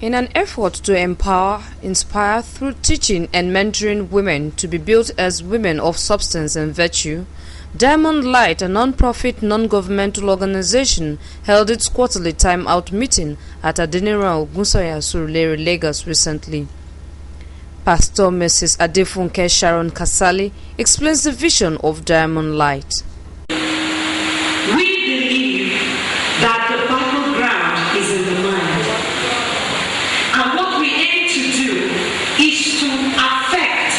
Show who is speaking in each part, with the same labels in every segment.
Speaker 1: In an effort to empower, inspire through teaching and mentoring women to be built as women of substance and virtue, Diamond Light, a non-profit, non-governmental organization, held its quarterly time-out meeting at Adeniran Ogunsanya, Surulere, Lagos recently. Pastor Mrs. Adefunke Sharon Kasali explains the vision of Diamond Light.
Speaker 2: We believe that the battleground is in the mind. And what we aim to do is to affect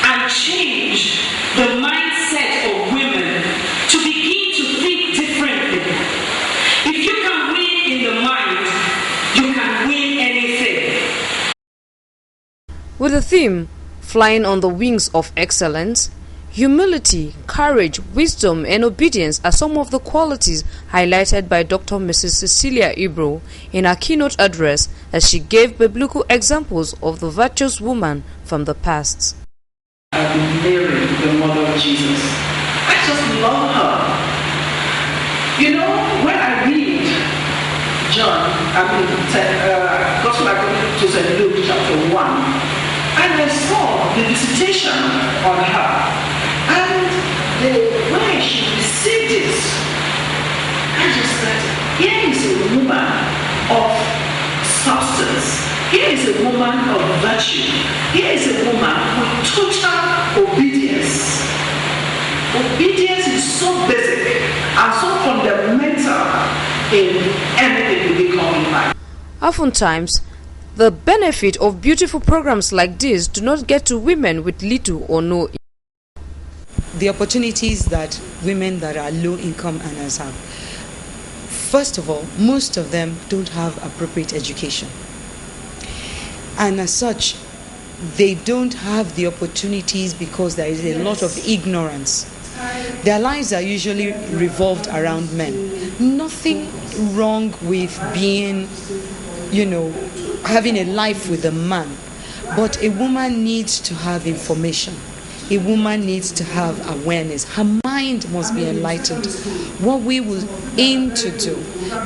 Speaker 2: and change the mindset of women to begin to think differently. If you can win in the mind, you can win anything.
Speaker 1: With the theme, Flying on the Wings of Excellence, humility, courage, wisdom, and obedience are some of the qualities highlighted by Dr. Mrs. Cecilia Ibro in her keynote address as she gave biblical examples of the virtuous woman from the past.
Speaker 2: I've been Mary, the mother of Jesus. I just love her. You know, when I read Gospel according to St. Luke chapter 1, and I saw the visitation on her, and the way she received it, I just said, here is a woman of substance. Here is a woman of virtue. Here is a woman with total obedience. Obedience is so basic and so fundamental in everything we become in life.
Speaker 1: Oftentimes, the benefit of beautiful programs like this do not get to women with little or no income.
Speaker 3: The opportunities that women that are low-income earners have. First of all, most of them don't have appropriate education. And as such, they don't have the opportunities because there is a lot of ignorance. Their lives are usually revolved around men. Nothing wrong with being, having a life with a man. But a woman needs to have information. A woman needs to have awareness. Her mind must be enlightened. What we will aim to do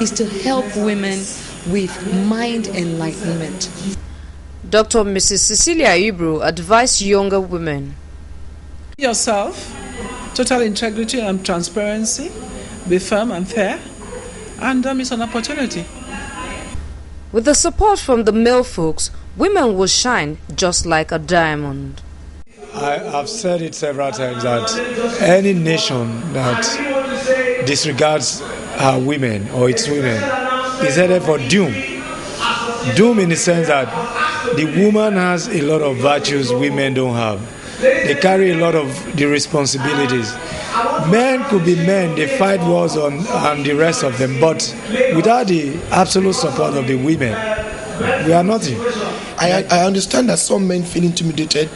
Speaker 3: is to help women with mind enlightenment.
Speaker 1: Dr. Mrs. Cecilia Ibro advised younger women.
Speaker 4: Yourself, total integrity and transparency, be firm and fair, and don't miss an opportunity.
Speaker 1: With the support from the male folks, women will shine just like a diamond.
Speaker 5: I've said it several times that any nation that disregards her women or its women is headed for doom. Doom in the sense that the woman has a lot of virtues women don't have. They carry a lot of the responsibilities. Men could be men, they fight wars on the rest of them, but without the absolute support of the women, we are nothing.
Speaker 6: I understand that some men feel intimidated.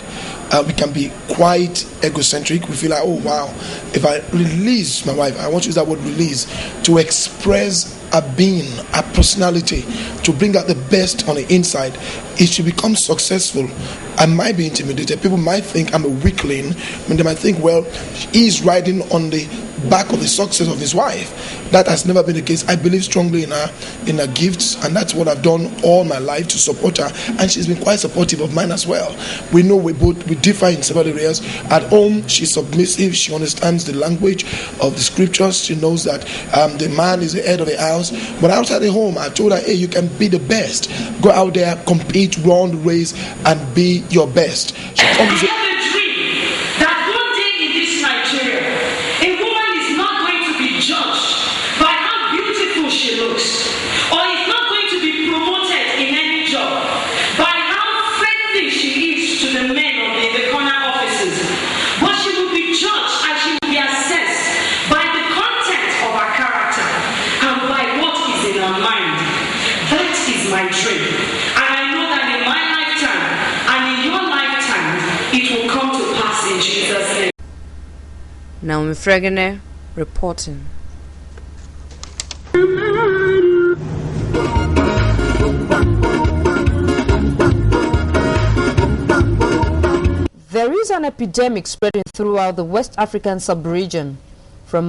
Speaker 6: We can be quite egocentric. We feel like, oh wow, if I release my wife, I want to use that word release, to express a being, a personality, to bring out the best on the inside, if she becomes successful, I might be intimidated. People might think I'm a weakling. They might think, well, he's riding on the back of the success of his wife. That has never been the case. I believe strongly in her gifts, and that's what I've done all my life to support her, and she's been quite supportive of mine as well. We know we differ in several areas. At home, she's submissive. She understands the language of the scriptures. She knows that the man is the head of the house. But outside the home, I told her, hey, you can be the best. Go out there, compete, run the race, and be your best. She comes
Speaker 2: my dream. And I know that in my lifetime and in your lifetime, it will come to pass in Jesus' name.
Speaker 1: Naomi Fregene reporting. There is an epidemic spreading throughout the West African sub-region. From